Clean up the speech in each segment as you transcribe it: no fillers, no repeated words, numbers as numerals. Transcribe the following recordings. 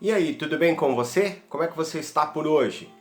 E aí, tudo bem com você? Como é que você está por hoje?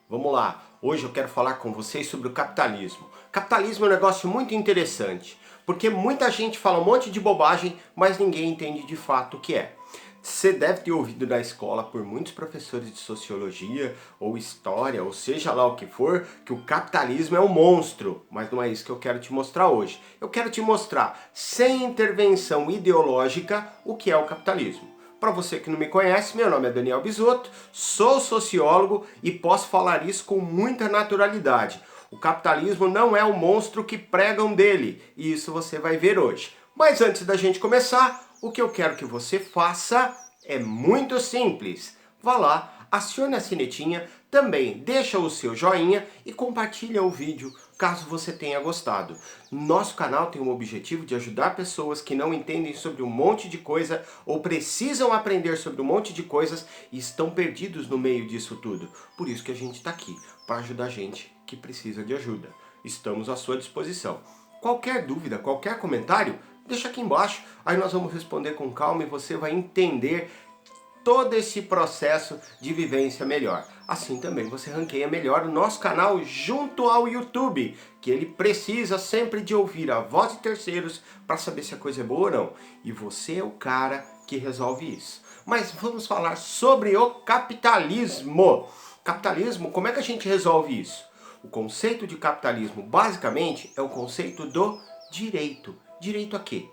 Vamos lá, hoje eu quero falar com vocês sobre o capitalismo. Capitalismo é um negócio muito interessante, porque muita gente fala um monte de bobagem, mas ninguém entende de fato o que é. Você deve ter ouvido na escola por muitos professores de sociologia ou história, ou seja lá o que for, que o capitalismo é um monstro, mas não é isso que eu quero te mostrar hoje. Eu quero te mostrar, sem intervenção ideológica, o que é o capitalismo. Para você que não me conhece, meu nome é Daniel Bisotto, sou sociólogo e posso falar isso com muita naturalidade. O capitalismo não é o monstro que pregam dele, e isso você vai ver hoje. Mas antes da gente começar, o que eu quero que você faça é muito simples. Vá lá, acione a sinetinha, também deixa o seu joinha e compartilha o vídeo caso você tenha gostado. Nosso canal tem o objetivo de ajudar pessoas que não entendem sobre um monte de coisa ou precisam aprender sobre um monte de coisas e estão perdidos no meio disso tudo. Por isso que a gente está aqui, para ajudar a gente que precisa de ajuda. Estamos à sua disposição. Qualquer dúvida, qualquer comentário, deixa aqui embaixo, aí nós vamos responder com calma e você vai entender todo esse processo de vivência melhor. Assim também você ranqueia melhor o nosso canal junto ao YouTube, que ele precisa sempre de ouvir a voz de terceiros para saber se a coisa é boa ou não. E você é o cara que resolve isso. Mas vamos falar sobre o capitalismo. Capitalismo, como é que a gente resolve isso? O conceito de capitalismo, basicamente, é o conceito do direito. Direito a quê?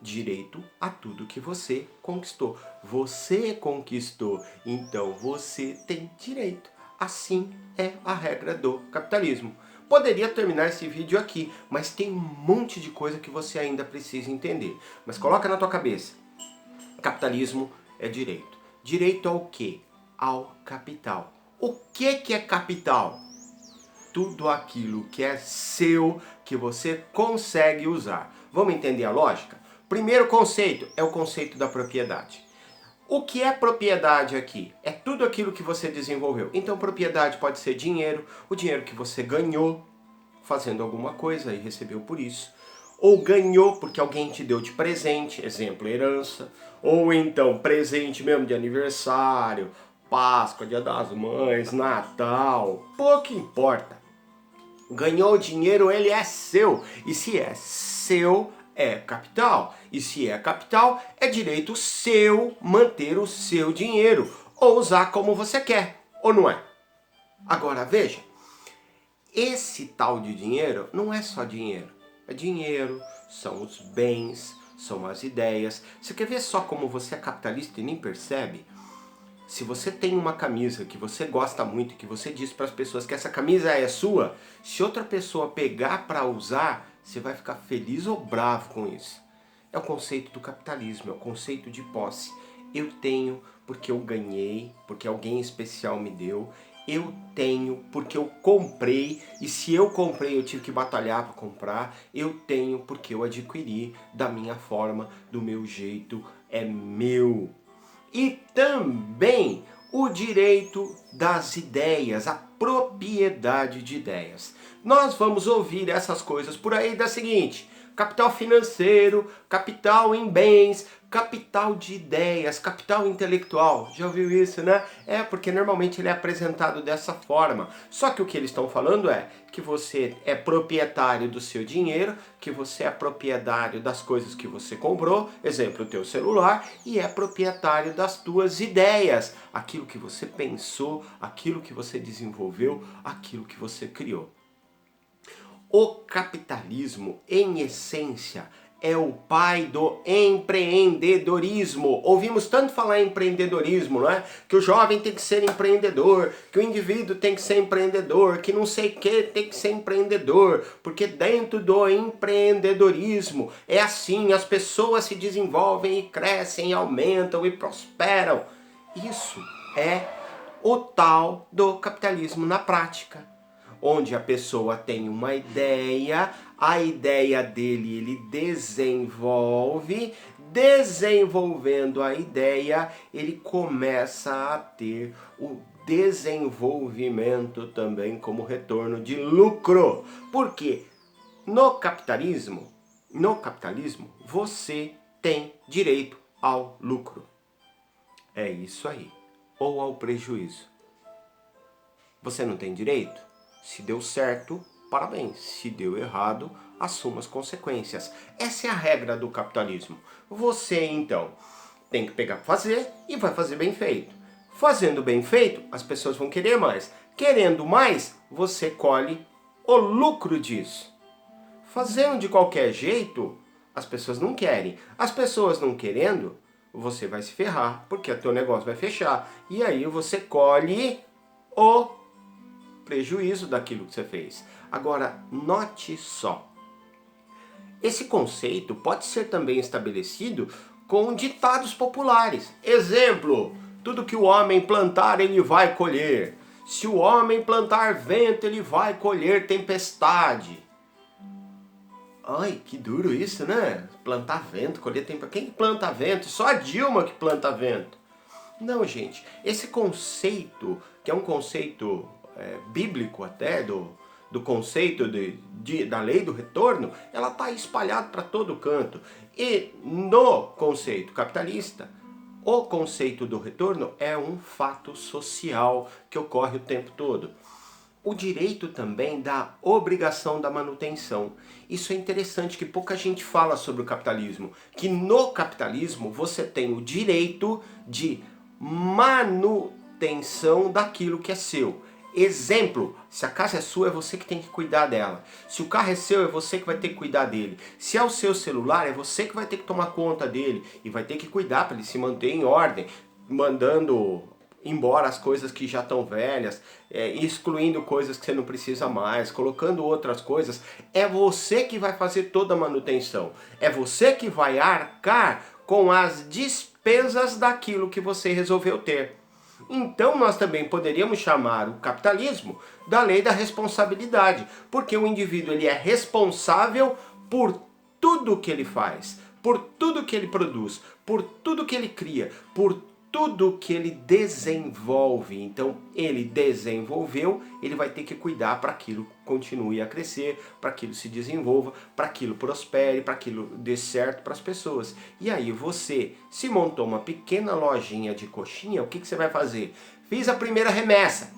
Direito a tudo que você conquistou. Você conquistou, então você tem direito. Assim é a regra do capitalismo. Poderia terminar esse vídeo aqui, mas tem um monte de coisa que você ainda precisa entender. Mas coloca na tua cabeça. Capitalismo é direito. Direito ao quê? Ao capital. O que é capital? Tudo aquilo que é seu, que você consegue usar. Vamos entender a lógica? Primeiro conceito é o conceito da propriedade. O que é propriedade aqui? É tudo aquilo que você desenvolveu. Então propriedade pode ser dinheiro, o dinheiro que você ganhou fazendo alguma coisa e recebeu por isso. Ou ganhou porque alguém te deu de presente, exemplo, herança. Ou então presente mesmo de aniversário, Páscoa, Dia das Mães, Natal, pouco importa. Ganhou dinheiro, ele é seu. E se é seu, é capital. E se é capital, é direito seu manter o seu dinheiro. Ou usar como você quer, ou não é? Agora veja, esse tal de dinheiro não é só dinheiro. É dinheiro, são os bens, são as ideias. Você quer ver só como você é capitalista e nem percebe? Se você tem uma camisa que você gosta muito, que você diz para as pessoas que essa camisa é sua, se outra pessoa pegar para usar, você vai ficar feliz ou bravo com isso. É o conceito do capitalismo, é o conceito de posse. Eu tenho porque eu ganhei, porque alguém especial me deu. Eu tenho porque eu comprei, e se eu comprei eu tive que batalhar para comprar. Eu tenho porque eu adquiri da minha forma, do meu jeito, é meu. E também o direito das ideias, a propriedade de ideias. Nós vamos ouvir essas coisas por aí da seguinte: capital financeiro, capital em bens, capital de ideias, capital intelectual. Já ouviu isso, né? É porque normalmente ele é apresentado dessa forma. Só que o que eles estão falando é que você é proprietário do seu dinheiro, que você é proprietário das coisas que você comprou, exemplo, o teu celular, e é proprietário das tuas ideias, aquilo que você pensou, aquilo que você desenvolveu, aquilo que você criou. O capitalismo, em essência, é o pai do empreendedorismo. Ouvimos tanto falar em empreendedorismo, não é? Que o jovem tem que ser empreendedor, que o indivíduo tem que ser empreendedor, que não sei o que tem que ser empreendedor, porque dentro do empreendedorismo é assim, as pessoas se desenvolvem e crescem, aumentam e prosperam. Isso é o tal do capitalismo na prática, onde a pessoa tem uma ideia, a ideia dele ele desenvolve, desenvolvendo a ideia, ele começa a ter o desenvolvimento também como retorno de lucro. Porque no capitalismo, você tem direito ao lucro. É isso aí. Ou ao prejuízo. Você não tem direito? Se deu certo, parabéns. Se deu errado, assuma as consequências. Essa é a regra do capitalismo. Você, então, tem que pegar para fazer e vai fazer bem feito. Fazendo bem feito, as pessoas vão querer mais. Querendo mais, você colhe o lucro disso. Fazendo de qualquer jeito, as pessoas não querem. As pessoas não querendo, você vai se ferrar, porque o teu negócio vai fechar. E aí você colhe o prejuízo daquilo que você fez. Agora, note só. Esse conceito pode ser também estabelecido com ditados populares. Exemplo, tudo que o homem plantar, ele vai colher. Se o homem plantar vento, ele vai colher tempestade. Ai, que duro isso, né? Plantar vento, colher tempestade. Quem planta vento? Só a Dilma que planta vento. Não, gente. Esse conceito, que é um conceito bíblico até, do conceito da lei do retorno, ela está espalhada para todo canto. E no conceito capitalista, o conceito do retorno é um fato social que ocorre o tempo todo. O direito também da obrigação da manutenção. Isso é interessante, que pouca gente fala sobre o capitalismo. Que no capitalismo você tem o direito de manutenção daquilo que é seu. Exemplo, se a casa é sua, é você que tem que cuidar dela. Se o carro é seu, é você que vai ter que cuidar dele. Se é o seu celular, é você que vai ter que tomar conta dele e vai ter que cuidar para ele se manter em ordem, mandando embora as coisas que já estão velhas, excluindo coisas que você não precisa mais, colocando outras coisas. É você que vai fazer toda a manutenção. É você que vai arcar com as despesas daquilo que você resolveu ter. Então nós também poderíamos chamar o capitalismo da lei da responsabilidade, porque o indivíduo ele é responsável por tudo que ele faz, por tudo que ele produz, por tudo que ele cria, por tudo que ele desenvolve. Então ele desenvolveu, ele vai ter que cuidar para aquilo continue a crescer, para aquilo se desenvolva, para aquilo prospere, para aquilo dê certo para as pessoas. E aí você se montou uma pequena lojinha de coxinha, o que você vai fazer? Fiz a primeira remessa,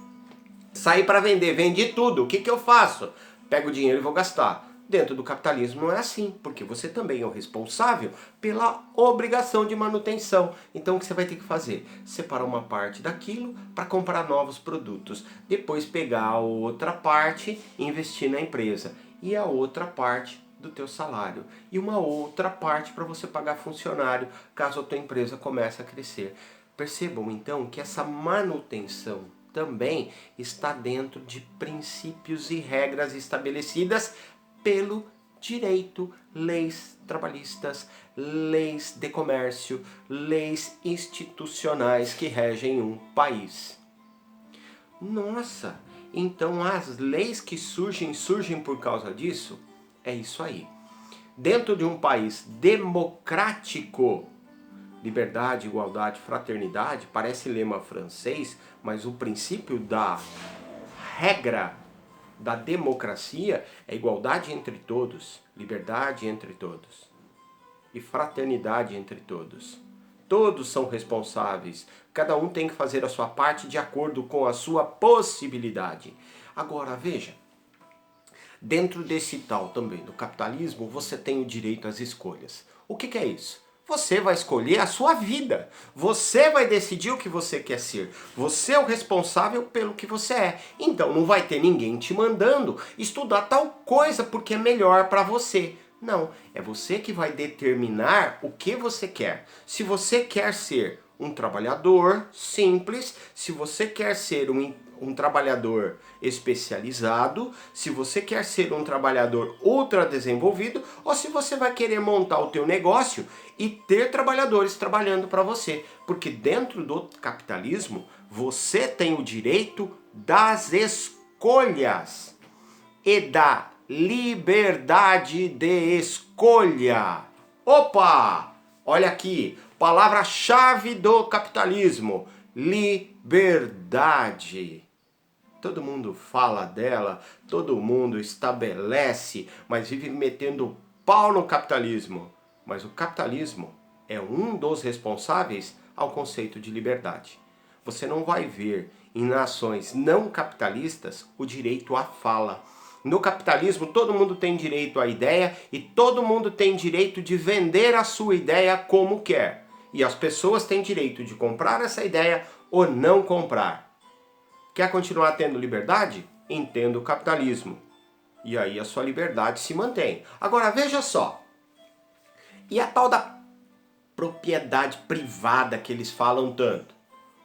saí para vender, vendi tudo, o que eu faço? Pego o dinheiro e vou gastar. Dentro do capitalismo não é assim, porque você também é o responsável pela obrigação de manutenção. Então o que você vai ter que fazer? Separar uma parte daquilo para comprar novos produtos. Depois pegar a outra parte e investir na empresa. E a outra parte do teu salário. E uma outra parte para você pagar funcionário, caso a tua empresa comece a crescer. Percebam então que essa manutenção também está dentro de princípios e regras estabelecidas pelo direito, leis trabalhistas, leis de comércio, leis institucionais que regem um país. Nossa, então as leis que surgem por causa disso? É isso aí. Dentro de um país democrático, liberdade, igualdade, fraternidade, parece lema francês, mas o princípio da regra da democracia é igualdade entre todos, liberdade entre todos e fraternidade entre todos. Todos são responsáveis, cada um tem que fazer a sua parte de acordo com a sua possibilidade. Agora veja, dentro desse tal também do capitalismo, você tem o direito às escolhas. O que é isso? Você vai escolher a sua vida. Você vai decidir o que você quer ser. Você é o responsável pelo que você é. Então não vai ter ninguém te mandando estudar tal coisa porque é melhor para você. Não, é você que vai determinar o que você quer. Se você quer ser um trabalhador simples, se você quer ser um trabalhador especializado, se você quer ser um trabalhador ultra desenvolvido, ou se você vai querer montar o teu negócio e ter trabalhadores trabalhando para você. Porque dentro do capitalismo, você tem o direito das escolhas e da liberdade de escolha. Opa! Olha aqui, palavra-chave do capitalismo: liberdade. Todo mundo fala dela, todo mundo estabelece, mas vive metendo pau no capitalismo. Mas o capitalismo é um dos responsáveis ao conceito de liberdade. Você não vai ver em nações não capitalistas o direito à fala. No capitalismo, todo mundo tem direito à ideia e todo mundo tem direito de vender a sua ideia como quer. E as pessoas têm direito de comprar essa ideia ou não comprar. Quer continuar tendo liberdade? Entenda o capitalismo. E aí a sua liberdade se mantém. Agora veja só. E a tal da propriedade privada que eles falam tanto?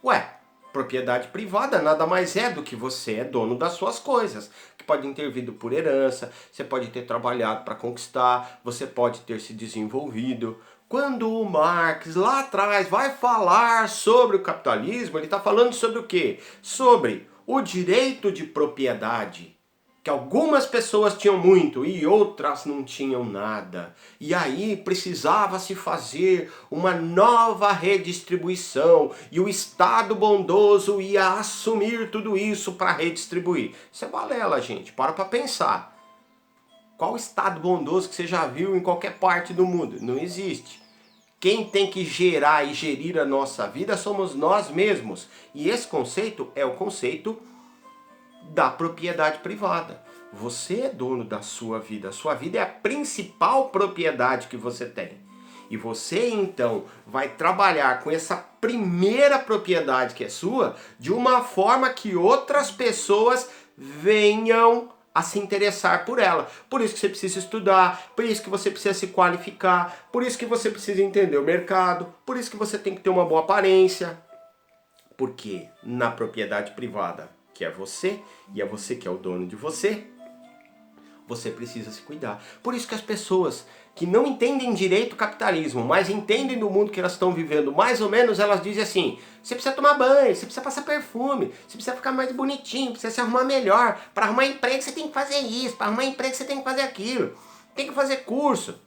Ué, propriedade privada nada mais é do que você é dono das suas coisas, que podem ter vindo por herança, você pode ter trabalhado para conquistar, você pode ter se desenvolvido. Quando o Marx lá atrás vai falar sobre o capitalismo, ele está falando sobre o quê? Sobre o direito de propriedade, que algumas pessoas tinham muito e outras não tinham nada. E aí precisava se fazer uma nova redistribuição e o Estado bondoso ia assumir tudo isso para redistribuir. Isso é balela, gente. Para pensar. Qual Estado bondoso que você já viu em qualquer parte do mundo? Não existe. Quem tem que gerar e gerir a nossa vida somos nós mesmos. E esse conceito é o conceito da propriedade privada. Você é dono da sua vida. A sua vida é a principal propriedade que você tem. E você então vai trabalhar com essa primeira propriedade que é sua de uma forma que outras pessoas venham a se interessar por ela. Por isso que você precisa estudar, por isso que você precisa se qualificar, por isso que você precisa entender o mercado, por isso que você tem que ter uma boa aparência. Porque na propriedade privada, que é você, e é você que é o dono de você, você precisa se cuidar. Por isso que as pessoas que não entendem direito o capitalismo, mas entendem do mundo que elas estão vivendo, mais ou menos elas dizem assim, você precisa tomar banho, você precisa passar perfume, você precisa ficar mais bonitinho, precisa se arrumar melhor. Para arrumar emprego você tem que fazer isso, para arrumar emprego você tem que fazer aquilo, tem que fazer curso.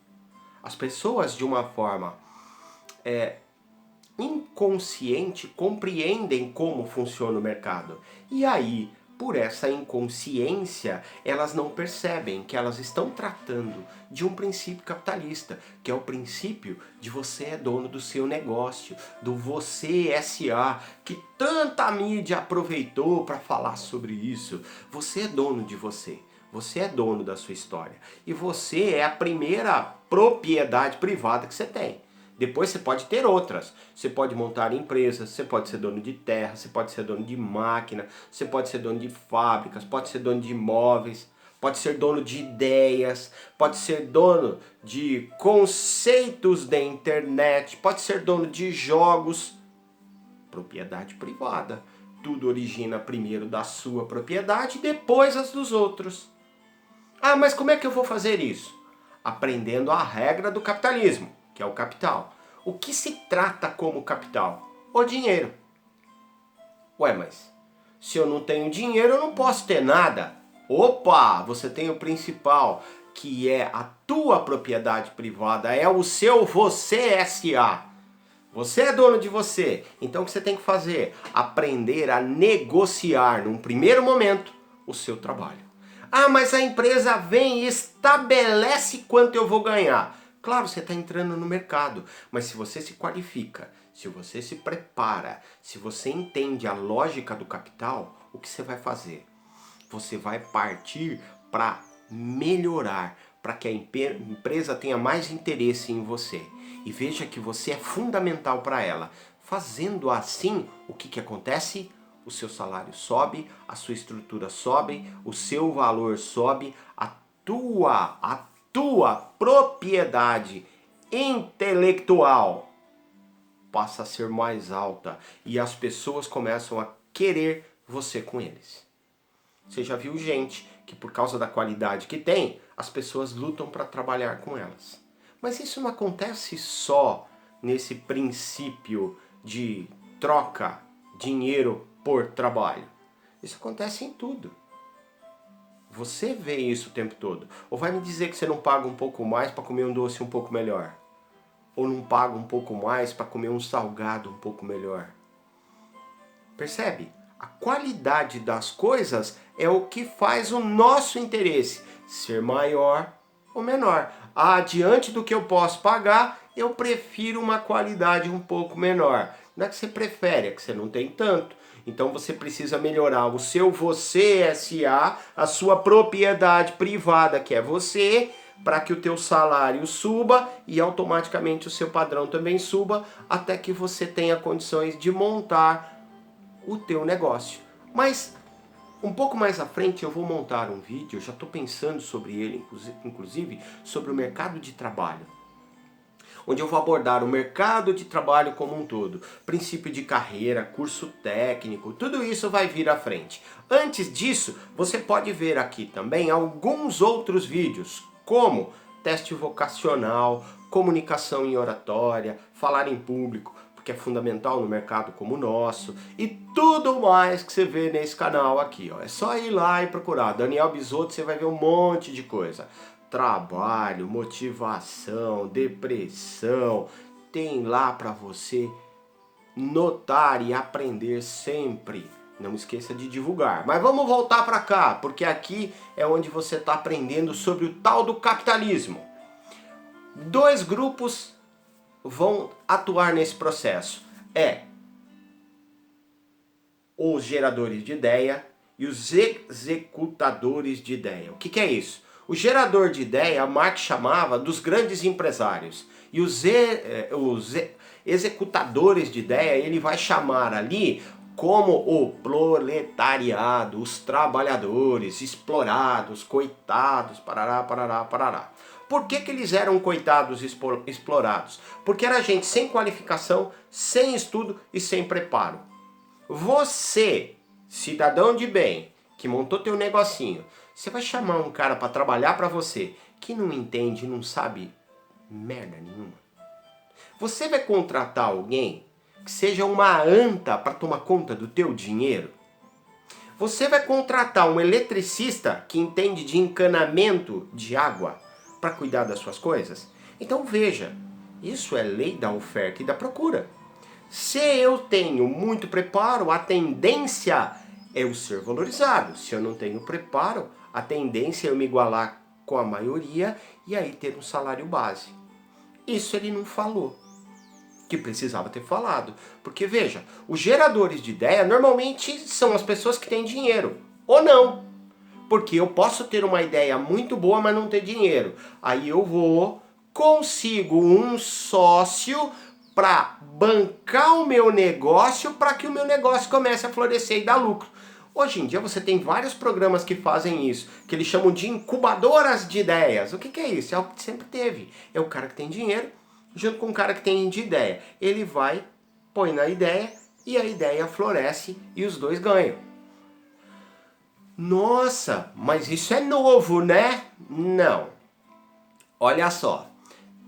As pessoas de uma forma inconsciente compreendem como funciona o mercado. E aí, por essa inconsciência, elas não percebem que elas estão tratando de um princípio capitalista, que é o princípio de você é dono do seu negócio, do você SA, que tanta mídia aproveitou para falar sobre isso. Você é dono de você. Você é dono da sua história. E você é a primeira propriedade privada que você tem. Depois você pode ter outras. Você pode montar empresas, você pode ser dono de terra, você pode ser dono de máquina, você pode ser dono de fábricas, pode ser dono de imóveis, pode ser dono de ideias, pode ser dono de conceitos da internet, pode ser dono de jogos. Propriedade privada. Tudo origina primeiro da sua propriedade e depois as dos outros. Ah, mas como é que eu vou fazer isso? Aprendendo a regra do capitalismo, que é o capital. O que se trata como capital? O dinheiro. Ué, mas se eu não tenho dinheiro, eu não posso ter nada. Opa, você tem o principal, que é a tua propriedade privada, é o seu você SA. Você é dono de você. Então o que você tem que fazer? Aprender a negociar, num primeiro momento, o seu trabalho. Ah, mas a empresa vem e estabelece quanto eu vou ganhar. Claro, você está entrando no mercado, mas se você se qualifica, se você se prepara, se você entende a lógica do capital, o que você vai fazer? Você vai partir para melhorar, para que a empresa tenha mais interesse em você. E veja que você é fundamental para ela. Fazendo assim, o que acontece? O seu salário sobe, a sua estrutura sobe, o seu valor sobe, a tua propriedade intelectual passa a ser mais alta e as pessoas começam a querer você com eles. Você já viu gente que por causa da qualidade que tem, as pessoas lutam para trabalhar com elas. Mas isso não acontece só nesse princípio de troca dinheiro por trabalho. Isso acontece em tudo. Você vê isso o tempo todo. Ou vai me dizer que você não paga um pouco mais para comer um doce um pouco melhor? Ou não paga um pouco mais para comer um salgado um pouco melhor? Percebe? A qualidade das coisas é o que faz o nosso interesse ser maior ou menor. Ah, diante do que eu posso pagar, eu prefiro uma qualidade um pouco menor. Não é que você prefere, é que você não tem tanto. Então você precisa melhorar o seu você SA, a sua propriedade privada, que é você, para que o teu salário suba e automaticamente o seu padrão também suba, até que você tenha condições de montar o teu negócio. Mas um pouco mais à frente eu vou montar um vídeo, eu já estou pensando sobre ele, inclusive sobre o mercado de trabalho, onde eu vou abordar o mercado de trabalho como um todo, princípio de carreira, curso técnico, tudo isso vai vir à frente. Antes disso, você pode ver aqui também alguns outros vídeos, como teste vocacional, comunicação em oratória, falar em público, porque é fundamental no mercado como o nosso, e tudo mais que você vê nesse canal aqui, ó. É só ir lá e procurar Daniel Bisotto, você vai ver um monte de coisa. Trabalho, motivação, depressão, tem lá para você notar e aprender sempre. Não esqueça de divulgar. Mas vamos voltar para cá, porque aqui é onde você está aprendendo sobre o tal do capitalismo. Dois grupos vão atuar nesse processo. Os geradores de ideia e os executadores de ideia. O que é isso? O gerador de ideia, Marx chamava dos grandes empresários. E os executadores de ideia, ele vai chamar ali como o proletariado, os trabalhadores, explorados, coitados, parará, parará, parará. Por que eles eram coitados e explorados? Porque era gente sem qualificação, sem estudo e sem preparo. Você, cidadão de bem, que montou teu negocinho, você vai chamar um cara para trabalhar para você que não entende, não sabe merda nenhuma? Você vai contratar alguém que seja uma anta para tomar conta do teu dinheiro? Você vai contratar um eletricista que entende de encanamento de água para cuidar das suas coisas? Então veja, isso é lei da oferta e da procura. Se eu tenho muito preparo, a tendência é eu ser valorizado. Se eu não tenho preparo, a tendência é eu me igualar com a maioria e aí ter um salário base. Isso ele não falou, que precisava ter falado. Porque veja, os geradores de ideia normalmente são as pessoas que têm dinheiro, ou não. Porque eu posso ter uma ideia muito boa, mas não ter dinheiro. Aí eu consigo um sócio para bancar o meu negócio, para que o meu negócio comece a florescer e dar lucro. Hoje em dia você tem vários programas que fazem isso, que eles chamam de incubadoras de ideias. O que é isso? É o que sempre teve. É o cara que tem dinheiro, junto com o cara que tem de ideia. Ele vai, põe na ideia, e a ideia floresce e os dois ganham. Nossa, mas isso é novo, né? Não. Olha só.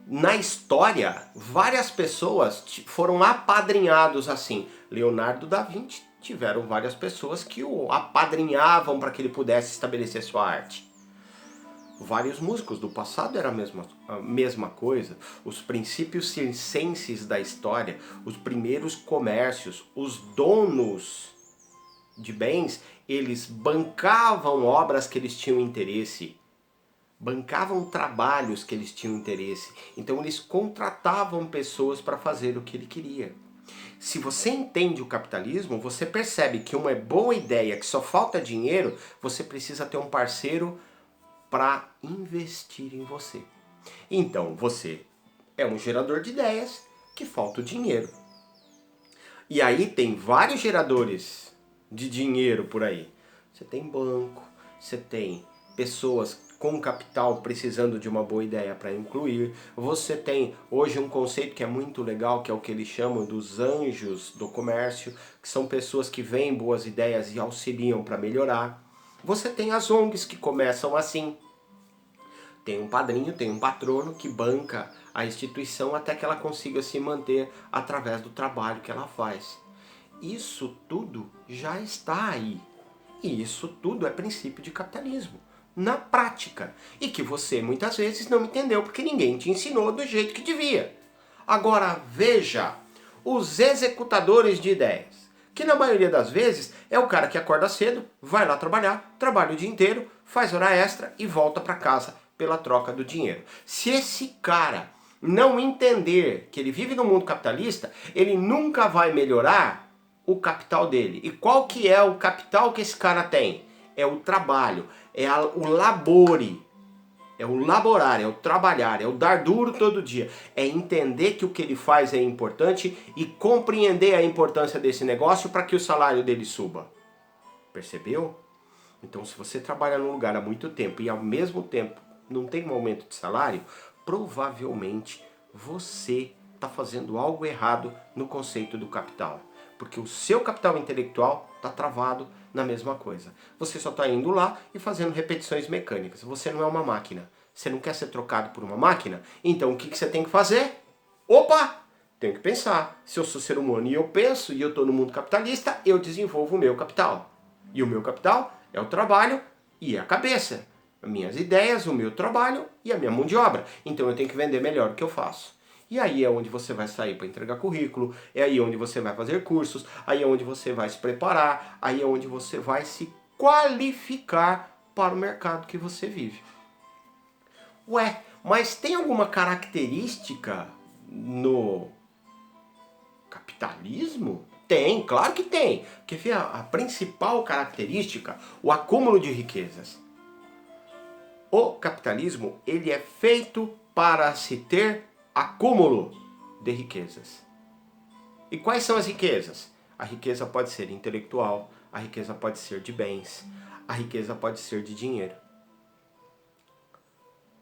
Na história, várias pessoas foram apadrinhados assim. Leonardo da Vinci tiveram várias pessoas que o apadrinhavam para que ele pudesse estabelecer sua arte. Vários músicos do passado era a mesma coisa. Os princípios circenses da história, os primeiros comércios, os donos de bens, eles bancavam obras que eles tinham interesse. Bancavam trabalhos que eles tinham interesse. Então eles contratavam pessoas para fazer o que ele queria. Se você entende o capitalismo, você percebe que uma boa ideia, que só falta dinheiro, você precisa ter um parceiro para investir em você. Então você é um gerador de ideias que falta o dinheiro. E aí tem vários geradores de dinheiro por aí. Você tem banco, você tem pessoas com capital precisando de uma boa ideia para incluir. Você tem hoje um conceito que é muito legal, que é o que eles chamam dos anjos do comércio, que são pessoas que veem boas ideias e auxiliam para melhorar. Você tem as ONGs que começam assim. Tem um padrinho, tem um patrono que banca a instituição até que ela consiga se manter através do trabalho que ela faz. Isso tudo já está aí. E isso tudo é princípio de capitalismo. Na prática. E que você muitas vezes não entendeu porque ninguém te ensinou do jeito que devia. Agora veja, os executadores de ideias, que na maioria das vezes é o cara que acorda cedo, vai lá trabalhar, trabalha o dia inteiro, faz hora extra e volta para casa pela troca do dinheiro. Se esse cara não entender que ele vive no mundo capitalista, ele nunca vai melhorar o capital dele. E qual que é o capital que esse cara tem? É o trabalho, é o labore, é o laborar, é o trabalhar, é o dar duro todo dia. É entender que o que ele faz é importante e compreender a importância desse negócio para que o salário dele suba. Percebeu? Então, se você trabalha num lugar há muito tempo e ao mesmo tempo não tem um aumento de salário, provavelmente você está fazendo algo errado no conceito do capital. Porque o seu capital intelectual está travado na mesma coisa. Você só está indo lá e fazendo repetições mecânicas. Você não é uma máquina. Você não quer ser trocado por uma máquina? Então o que você tem que fazer? Opa! Tenho que pensar. Se eu sou ser humano e eu penso e eu estou no mundo capitalista, eu desenvolvo o meu capital. E o meu capital é o trabalho e a cabeça. As minhas ideias, o meu trabalho e a minha mão de obra. Então eu tenho que vender melhor o que eu faço. E aí é onde você vai sair para entregar currículo, é aí onde você vai fazer cursos, aí é onde você vai se preparar, aí é onde você vai se qualificar para o mercado que você vive. Ué, mas tem alguma característica no capitalismo? Tem, claro que tem. Porque a principal característica, o acúmulo de riquezas. O capitalismo, ele é feito para se ter acúmulo de riquezas. E quais são as riquezas? A riqueza pode ser intelectual, a riqueza pode ser de bens, a riqueza pode ser de dinheiro.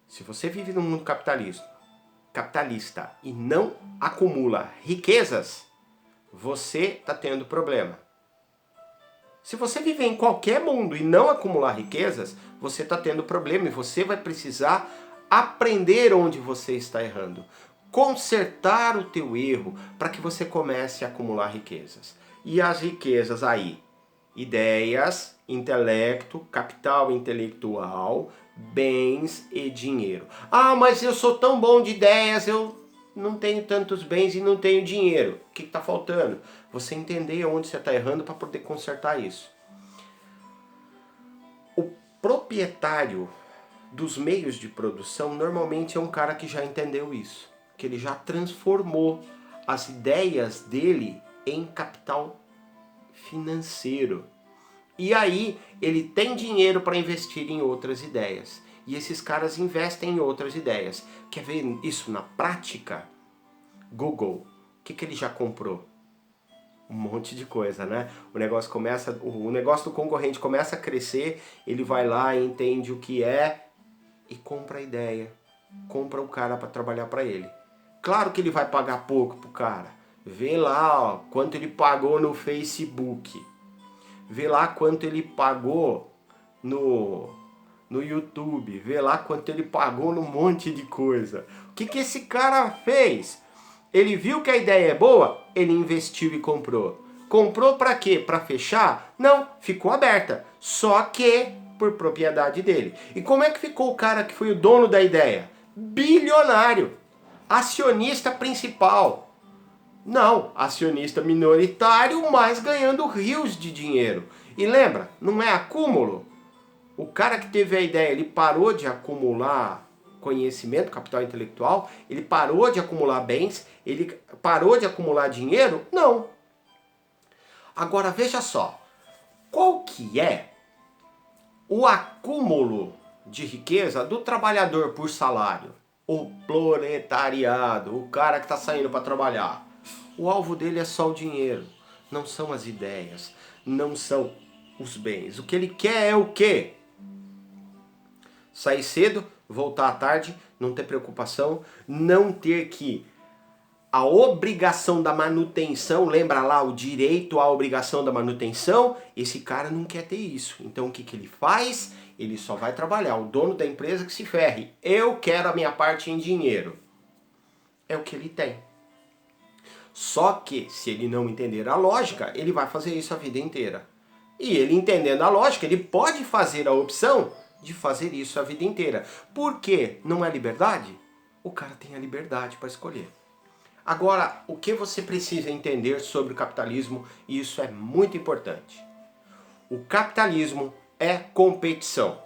Se você vive no mundo capitalista e não acumula riquezas, você está tendo problema. Se você viver em qualquer mundo e não acumular riquezas, você está tendo problema e você vai precisar aprender onde você está errando. Consertar o teu erro para que você comece a acumular riquezas. E as riquezas aí? Ideias, intelecto, capital intelectual, bens e dinheiro. Ah, mas eu sou tão bom de ideias, eu não tenho tantos bens e não tenho dinheiro. O que está faltando? Você entender onde você está errando para poder consertar isso. O proprietário dos meios de produção normalmente é um cara que já entendeu isso. Que ele já transformou as ideias dele em capital financeiro. E aí ele tem dinheiro para investir em outras ideias. E esses caras investem em outras ideias. Quer ver isso na prática? Google. O que ele já comprou? Um monte de coisa, né? O negócio do concorrente começa a crescer, ele vai lá e entende o que é e compra a ideia. Compra o cara para trabalhar para ele. Claro que ele vai pagar pouco pro cara. Vê lá, ó, quanto ele pagou no Facebook. Vê lá quanto ele pagou no YouTube. Vê lá quanto ele pagou num monte de coisa. O que esse cara fez? Ele viu que a ideia é boa, ele investiu e comprou. Comprou para quê? Para fechar? Não, ficou aberta. Só que por propriedade dele. E como é que ficou o cara que foi o dono da ideia? Bilionário. Acionista principal. Não, acionista minoritário, mas ganhando rios de dinheiro. E lembra, não é acúmulo? O cara que teve a ideia, ele parou de acumular conhecimento, capital intelectual, ele parou de acumular bens, ele parou de acumular dinheiro? Não. Agora veja só, qual que é o acúmulo de riqueza do trabalhador por salário? O proletariado, o cara que está saindo para trabalhar. O alvo dele é só o dinheiro, não são as ideias, não são os bens. O que ele quer é o quê? Sair cedo, voltar à tarde, não ter preocupação, não ter que a obrigação da manutenção, lembra lá o direito à obrigação da manutenção? Esse cara não quer ter isso. Então o que ele faz? Ele só vai trabalhar. O dono da empresa que se ferre. Eu quero a minha parte em dinheiro. É o que ele tem. Só que, se ele não entender a lógica, ele vai fazer isso a vida inteira. E ele entendendo a lógica, ele pode fazer a opção de fazer isso a vida inteira. Por quê? Não é liberdade? O cara tem a liberdade para escolher. Agora, o que você precisa entender sobre o capitalismo, e isso é muito importante. O capitalismo é competição.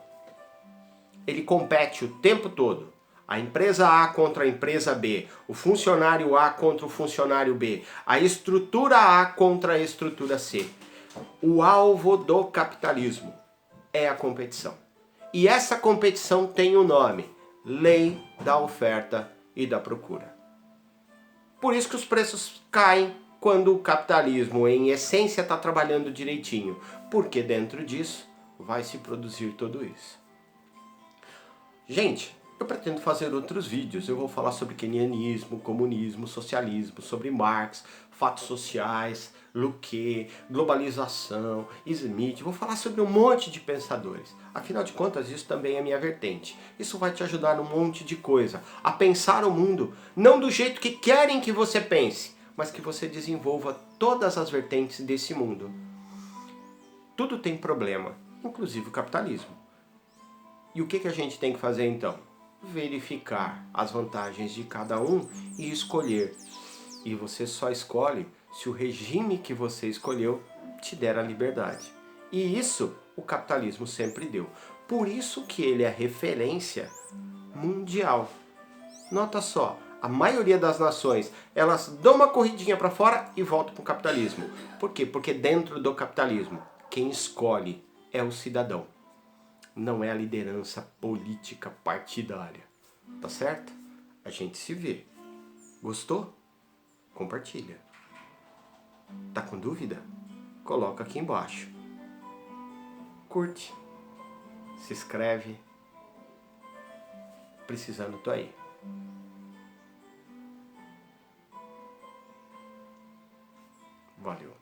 Ele compete o tempo todo. A empresa A contra a empresa B, o funcionário A contra o funcionário B, a estrutura A contra a estrutura C. O alvo do capitalismo é a competição. E essa competição tem o nome: lei da oferta e da procura. Por isso que os preços caem quando o capitalismo, em essência, está trabalhando direitinho. Porque dentro disso vai se produzir tudo isso. Gente, eu pretendo fazer outros vídeos. Eu vou falar sobre keynesianismo, comunismo, socialismo, sobre Marx, fatos sociais, Luque, globalização, Smith. Vou falar sobre um monte de pensadores. Afinal de contas, isso também é minha vertente. Isso vai te ajudar num monte de coisa. A pensar o mundo, não do jeito que querem que você pense, mas que você desenvolva todas as vertentes desse mundo. Tudo tem problema, inclusive o capitalismo. E o que a gente tem que fazer então? Verificar as vantagens de cada um e escolher. E você só escolhe se o regime que você escolheu te der a liberdade. E isso o capitalismo sempre deu. Por isso que ele é referência mundial. Nota só, a maioria das nações, elas dão uma corridinha para fora e voltam para o capitalismo. Por quê? Porque dentro do capitalismo, quem escolhe é o cidadão. Não é a liderança política partidária. Tá certo? A gente se vê. Gostou? Compartilha. Tá com dúvida? Coloca aqui embaixo. Curte. Se inscreve. Precisando, tô aí. Valeu.